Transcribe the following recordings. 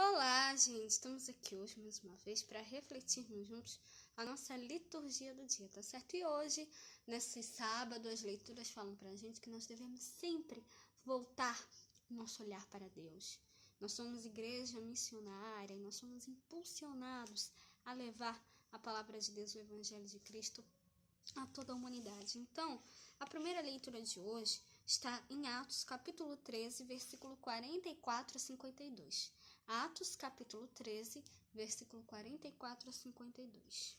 Olá, gente! Estamos aqui hoje mais uma vez para refletirmos juntos a nossa liturgia do dia, tá certo? E hoje, nesse sábado, as leituras falam para a gente que nós devemos sempre voltar o nosso olhar para Deus. Nós somos igreja missionária e nós somos impulsionados a levar a palavra de Deus, o Evangelho de Cristo, a toda a humanidade. Então, a primeira leitura de hoje está em Atos, capítulo 13, versículo 44 a 52. Atos, capítulo 13, versículo 44 a 52.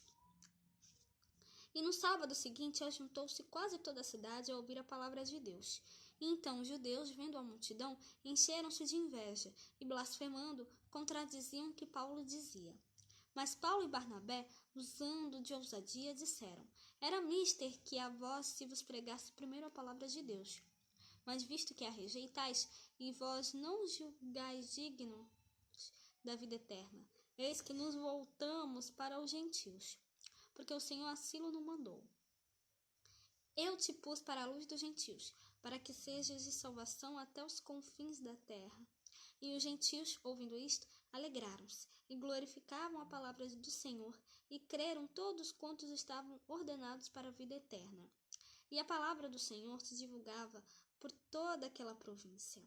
E no sábado seguinte, ajuntou-se quase toda a cidade a ouvir a palavra de Deus. E então os judeus, vendo a multidão, encheram-se de inveja e, blasfemando, contradiziam o que Paulo dizia. Mas Paulo e Barnabé, usando de ousadia, disseram: Era mister que a vós se vos pregasse primeiro a palavra de Deus. Mas visto que a rejeitais, e vós não julgais digno da vida eterna, eis que nos voltamos para os gentios, porque o Senhor assim nos mandou. Eu te pus para a luz dos gentios, para que sejas de salvação até os confins da terra. E os gentios, ouvindo isto, alegraram-se e glorificavam a palavra do Senhor, e creram todos quantos estavam ordenados para a vida eterna. E a palavra do Senhor se divulgava por toda aquela província.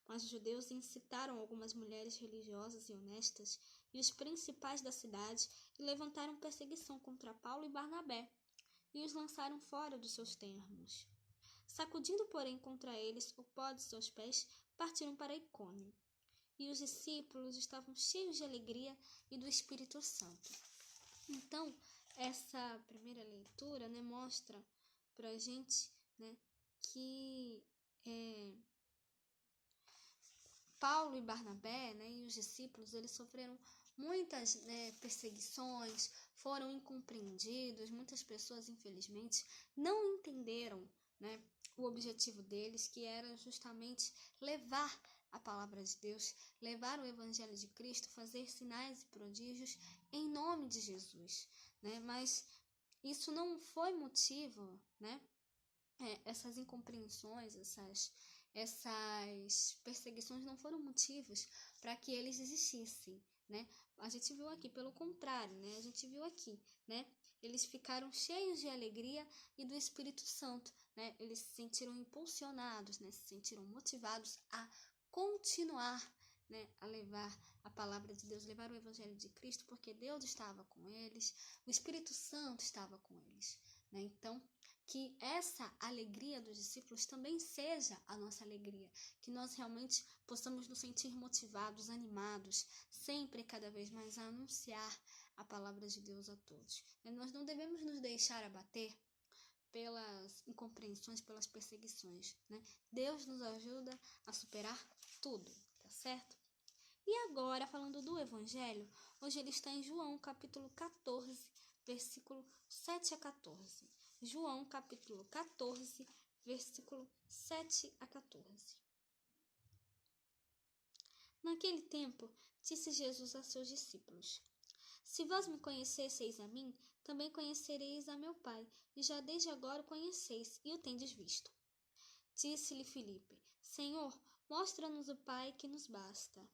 Mas os judeus incitaram algumas mulheres religiosas e honestas e os principais da cidade e levantaram perseguição contra Paulo e Barnabé e os lançaram fora dos seus termos. Sacudindo, porém, contra eles o pó de seus pés, partiram para Icônio. E os discípulos estavam cheios de alegria e do Espírito Santo. Então, essa primeira leitura, mostra para a gente, que Paulo e Barnabé, e os discípulos, eles sofreram muitas perseguições, foram incompreendidos, muitas pessoas, infelizmente, não entenderam o objetivo deles, que era justamente levar a palavra de Deus, levar o Evangelho de Cristo, fazer sinais e prodígios em nome de Jesus. Mas isso não foi motivo, essas incompreensões, essas perseguições não foram motivos para que eles existissem, A gente viu aqui, pelo contrário, a gente viu aqui, eles ficaram cheios de alegria e do Espírito Santo, Eles se sentiram impulsionados, se sentiram motivados a continuar, a levar a palavra de Deus, levar o Evangelho de Cristo, porque Deus estava com eles, o Espírito Santo estava com eles, Então, que essa alegria dos discípulos também seja a nossa alegria, que nós realmente possamos nos sentir motivados, animados, sempre e cada vez mais a anunciar a palavra de Deus a todos. Nós não devemos nos deixar abater pelas incompreensões, pelas perseguições, Deus nos ajuda a superar tudo, tá certo? E agora, falando do Evangelho, hoje ele está em João, capítulo 14, versículo 7 a 14. João, capítulo 14, versículo 7 a 14. Naquele tempo, disse Jesus a seus discípulos: Se vós me conhecesseis a mim, também conhecereis a meu Pai, e já desde agora o conheceis, e o tendes visto. Disse-lhe Filipe: Senhor, mostra-nos o Pai, que nos basta.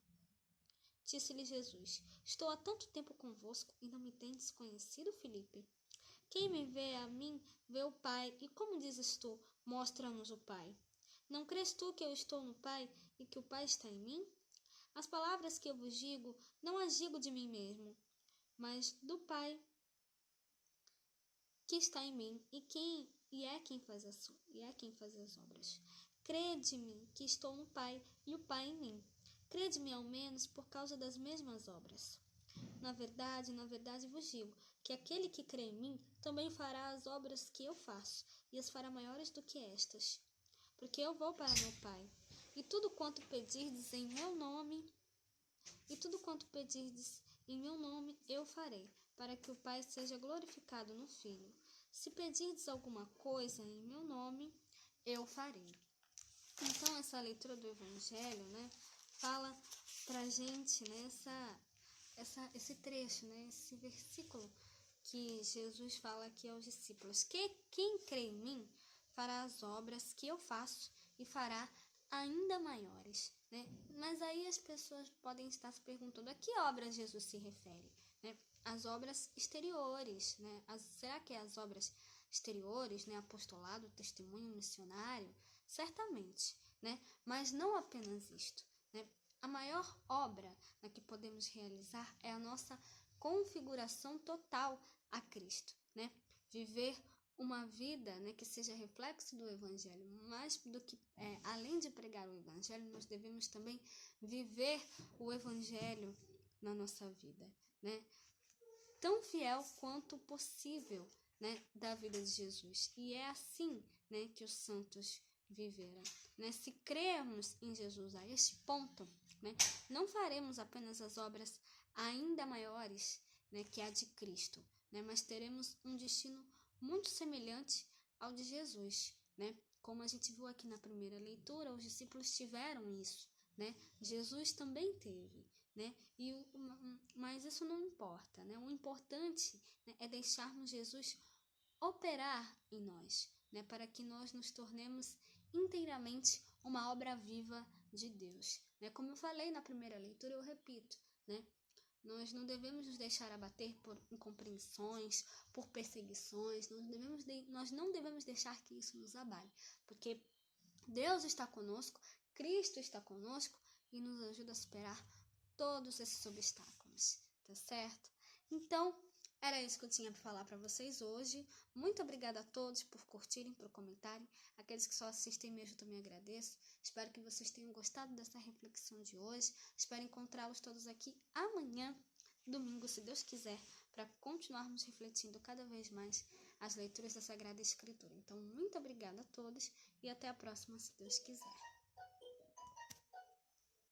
Disse-lhe Jesus: Estou há tanto tempo convosco, e não me tendes conhecido, Filipe? Quem me vê a mim, vê o Pai, e como dizes tu, mostra-nos o Pai? Não crês tu que eu estou no Pai, e que o Pai está em mim? As palavras que eu vos digo, não as digo de mim mesmo, mas do Pai que está em mim, e é quem faz as obras. Crede-me que estou no Pai, e o Pai em mim. Crede-me ao menos por causa das mesmas obras. Na verdade vos digo, que aquele que crê em mim também fará as obras que eu faço, e as fará maiores do que estas. Porque eu vou para meu Pai, e tudo quanto pedirdes em meu nome, eu farei, para que o Pai seja glorificado no Filho. Se pedirdes alguma coisa em meu nome, eu farei. Então, essa leitura do Evangelho, fala pra gente, esse trecho, esse versículo que Jesus fala aqui aos discípulos, que quem crê em mim fará as obras que eu faço e fará ainda maiores, né? Mas aí as pessoas podem estar se perguntando a que obras Jesus se refere, né? As obras exteriores, né? Será que é as obras exteriores, né? Apostolado, testemunho missionário? Certamente, né? Mas não apenas isto, né? A maior obra, né, que podemos realizar é a nossa configuração total a Cristo, né? Viver uma vida, né, que seja reflexo do Evangelho, mais do que, além de pregar o Evangelho, nós devemos também viver o Evangelho na nossa vida, né? Tão fiel quanto possível, né, da vida de Jesus. E é assim, né, que os santos viveram, né? Se crermos em Jesus a este ponto, né, não faremos apenas as obras ainda maiores, né, que a de Cristo, né, mas teremos um destino muito semelhante ao de Jesus, né? Como a gente viu aqui na primeira leitura, os discípulos tiveram isso, né? Jesus também teve, né? Mas isso não importa, né? O importante, né, é deixarmos Jesus operar em nós, né? Para que nós nos tornemos inteiramente uma obra viva de Deus, né? Como eu falei na primeira leitura, eu repito, né? Nós não devemos nos deixar abater por incompreensões, por perseguições, nós não devemos deixar que isso nos abale, porque Deus está conosco, Cristo está conosco e nos ajuda a superar todos esses obstáculos, tá certo? Então, era isso que eu tinha para falar para vocês hoje. Muito obrigada a todos por curtirem, por comentarem. Aqueles que só assistem mesmo, eu também agradeço. Espero que vocês tenham gostado dessa reflexão de hoje. Espero encontrá-los todos aqui amanhã, domingo, se Deus quiser, para continuarmos refletindo cada vez mais as leituras da Sagrada Escritura. Então, muito obrigada a todos e até a próxima, se Deus quiser.